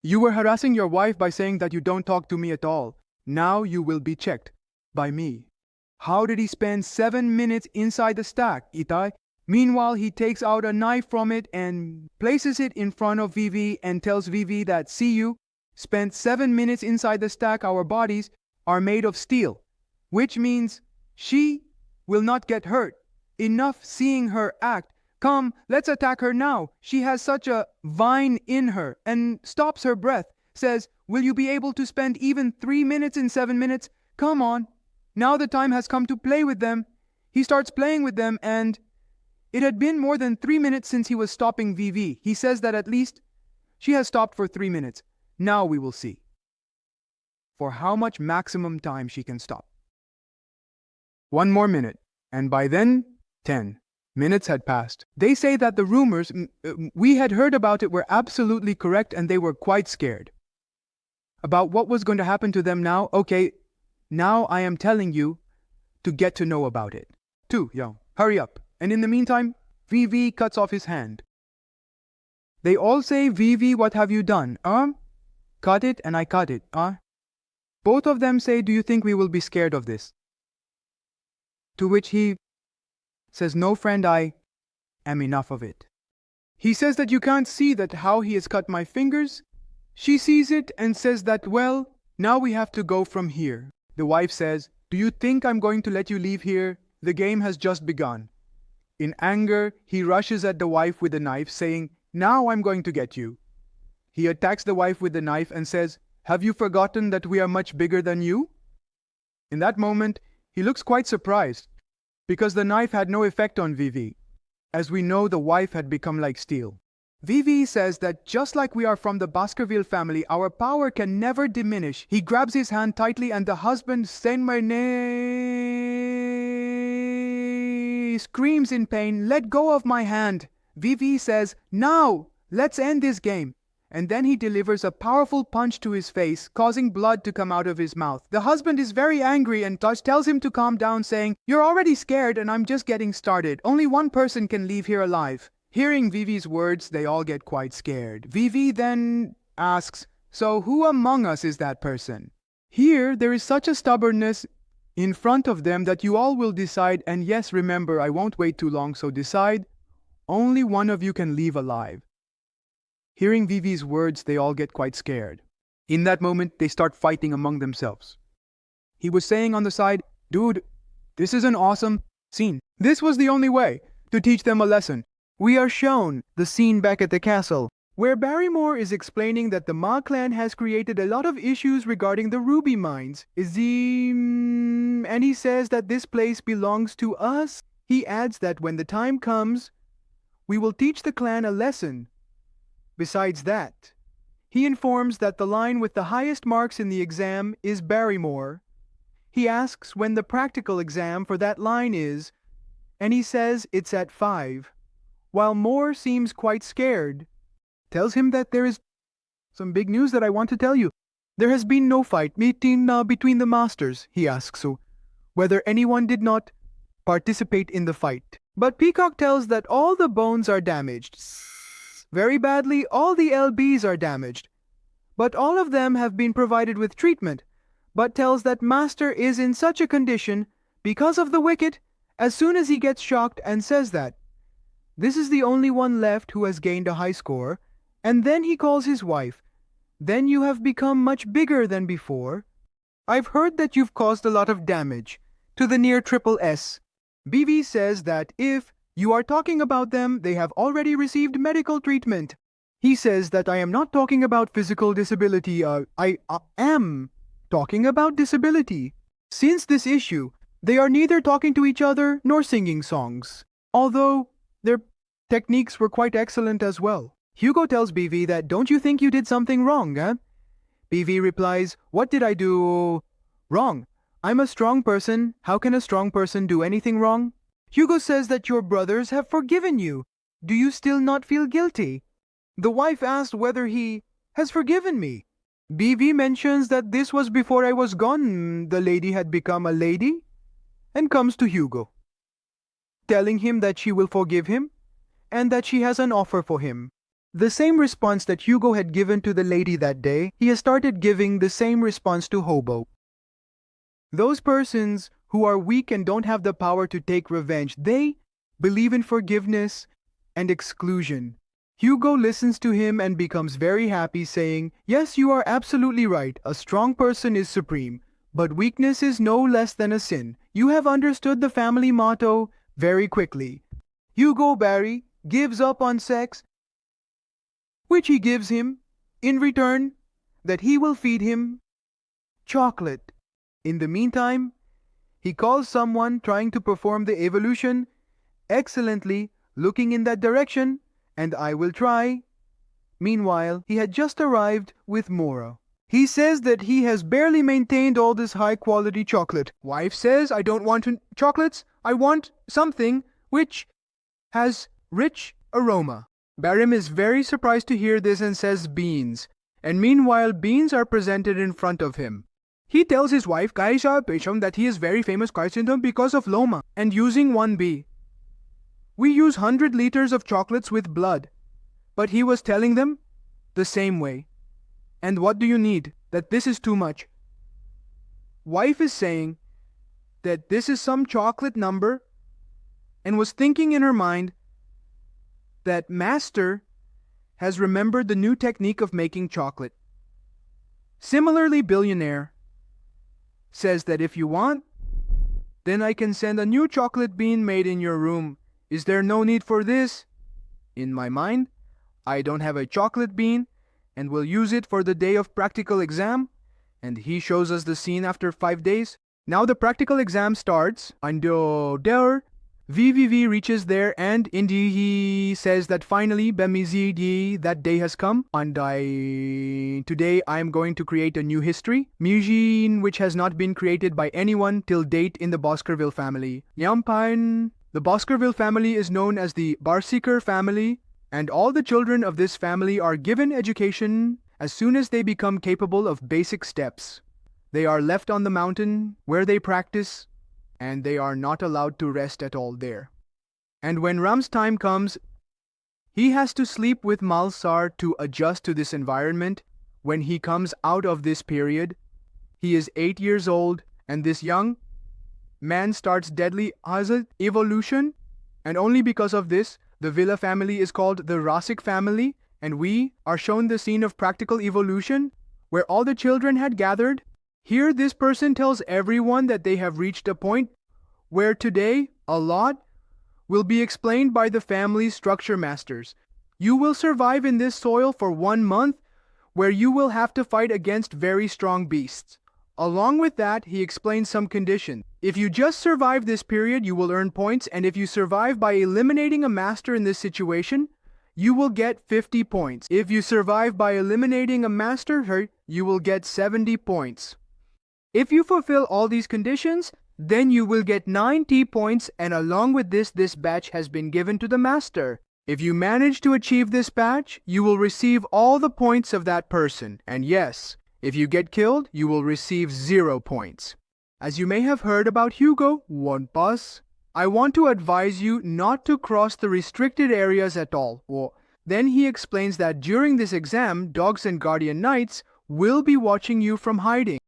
You were harassing your wife by saying that you don't talk to me at all. Now you will be checked. By me. How did he spend 7 minutes inside the stack, Itai? Meanwhile, he takes out a knife from it and places it in front of Vivi and tells Vivi that, see you, spent 7 minutes inside the stack, our bodies are made of steel. Which means she will not get hurt. Enough seeing her act. Come, let's attack her now. She has such a vine in her, and stops her breath. Says, will you be able to spend even 3 minutes in 7 minutes? Come on. Now the time has come to play with them. He starts playing with them, and it had been more than 3 minutes since he was stopping Vivi. He says that at least she has stopped for 3 minutes. Now we will see for how much maximum time she can stop. 1 more minute, and by then, 10 minutes had passed. They say that the rumors we had heard about it were absolutely correct, and they were quite scared about what was going to happen to them now. Okay, now I am telling you to get to know about it. 2, yo, hurry up. And in the meantime, Vivi cuts off his hand. They all say, Vivi, what have you done? Cut it, and I cut it. Both of them say, do you think we will be scared of this? To which he says, no, friend, I am enough of it. He says that you can't see that how he has cut my fingers. She sees it and says that, well, now we have to go from here. The wife says, do you think I'm going to let you leave here? The game has just begun. In anger, he rushes at the wife with a knife, saying, now I'm going to get you. He attacks the wife with the knife and says, have you forgotten that we are much bigger than you? In that moment, he looks quite surprised, because the knife had no effect on Vivi. As we know, the wife had become like steel. Vivi says that just like we are from the Baskerville family, our power can never diminish. He grabs his hand tightly, and the husband, screams in pain, let go of my hand. Vivi says, now, let's end this game. And then he delivers a powerful punch to his face, causing blood to come out of his mouth. The husband is very angry and tells him to calm down, saying, you're already scared and I'm just getting started. Only one person can leave here alive. Hearing Vivi's words, they all get quite scared. Vivi then asks, so who among us is that person? Here, there is such a stubbornness in front of them that you all will decide, and yes, remember, I won't wait too long, so decide. Only one of you can leave alive. Hearing Vivi's words, they all get quite scared. In that moment, they start fighting among themselves. He was saying on the side, dude, this is an awesome scene. This was the only way to teach them a lesson. We are shown the scene back at the castle, where Barrymore is explaining that the Ma clan has created a lot of issues regarding the ruby mines. And he says that this place belongs to us. He adds that when the time comes, we will teach the clan a lesson. Besides that, he informs that the line with the highest marks in the exam is Barrymore. He asks when the practical exam for that line is, and he says it's at 5. While Moore seems quite scared, tells him that there is some big news that I want to tell you. There has been no fight between the masters. He asks whether anyone did not participate in the fight. But Peacock tells that all the bones are damaged. Very badly, all the LBs are damaged. But all of them have been provided with treatment, but tells that Master is in such a condition because of the wicket as soon as he gets shocked, and says that this is the only one left who has gained a high score, and then he calls his wife. Then you have become much bigger than before. I've heard that you've caused a lot of damage to the near triple S. BV says that if you are talking about them, they have already received medical treatment. He says that I am not talking about physical disability. I am talking about disability. Since this issue, they are neither talking to each other nor singing songs, although their techniques were quite excellent as well. Hugo tells BV that, don't you think you did something wrong, eh? BV replies, what did I do wrong? I'm a strong person. How can a strong person do anything wrong? Hugo says that your brothers have forgiven you. Do you still not feel guilty? The wife asked whether he has forgiven me. BV mentions that this was before I was gone. The lady had become a lady and comes to Hugo, telling him that she will forgive him and that she has an offer for him. The same response that Hugo had given to the lady that day, he has started giving the same response to Hobo. Those persons who are weak and don't have the power to take revenge, they believe in forgiveness and exclusion. Hugo listens to him and becomes very happy, saying, "Yes, you are absolutely right. A strong person is supreme, but weakness is no less than a sin. You have understood the family motto very quickly." Hugo Barry gives up on sex, which he gives him in return that he will feed him chocolate. In the meantime, he calls someone trying to perform the evolution excellently, looking in that direction, and I will try. Meanwhile, he had just arrived with Mora. He says that he has barely maintained all this high-quality chocolate. Wife says, "I don't want chocolates. I want something which has rich aroma." Barim is very surprised to hear this and says beans. And meanwhile, beans are presented in front of him. He tells his wife, Kaisha Pesham, that he is very famous Kaisindam because of Loma and using 1B. We use 100 liters of chocolates with blood. But he was telling them the same way. And what do you need? That this is too much. Wife is saying that this is some chocolate number and was thinking in her mind that master has remembered the new technique of making chocolate. Similarly, billionaire says that if you want, then I can send a new chocolate bean made in your room. Is there no need for this? In my mind, I don't have a chocolate bean and will use it for the day of practical exam. And he shows us the scene after 5 days. Now the practical exam starts. And there, VVV reaches there and indeed he says that finally Bemizidi, that day has come and today I am going to create a new history. Mujin which has not been created by anyone till date in the Baskerville family. Nyampan, the Baskerville family is known as the Barseeker family and all the children of this family are given education as soon as they become capable of basic steps. They are left on the mountain where they practice and they are not allowed to rest at all there. And when Ram's time comes, he has to sleep with Malsar to adjust to this environment. When he comes out of this period, he is 8 years old, and this young man starts deadly Hazard evolution, and only because of this, the Villa family is called the Rasik family, and we are shown the scene of practical evolution, where all the children had gathered. Here this person tells everyone that they have reached a point where today a lot will be explained by the family's structure masters. You will survive in this soil for 1 month where you will have to fight against very strong beasts. Along with that, he explains some conditions. If you just survive this period, you will earn points, and if you survive by eliminating a master in this situation, you will get 50 points. If you survive by eliminating a master, you will get 70 points. If you fulfill all these conditions, then you will get 90 points, and along with this badge has been given to the master. If you manage to achieve this badge, you will receive all the points of that person. And yes, if you get killed, you will receive 0 points. As you may have heard about Hugo, one pass, I want to advise you not to cross the restricted areas at all. Then he explains that during this exam, dogs and guardian knights will be watching you from hiding.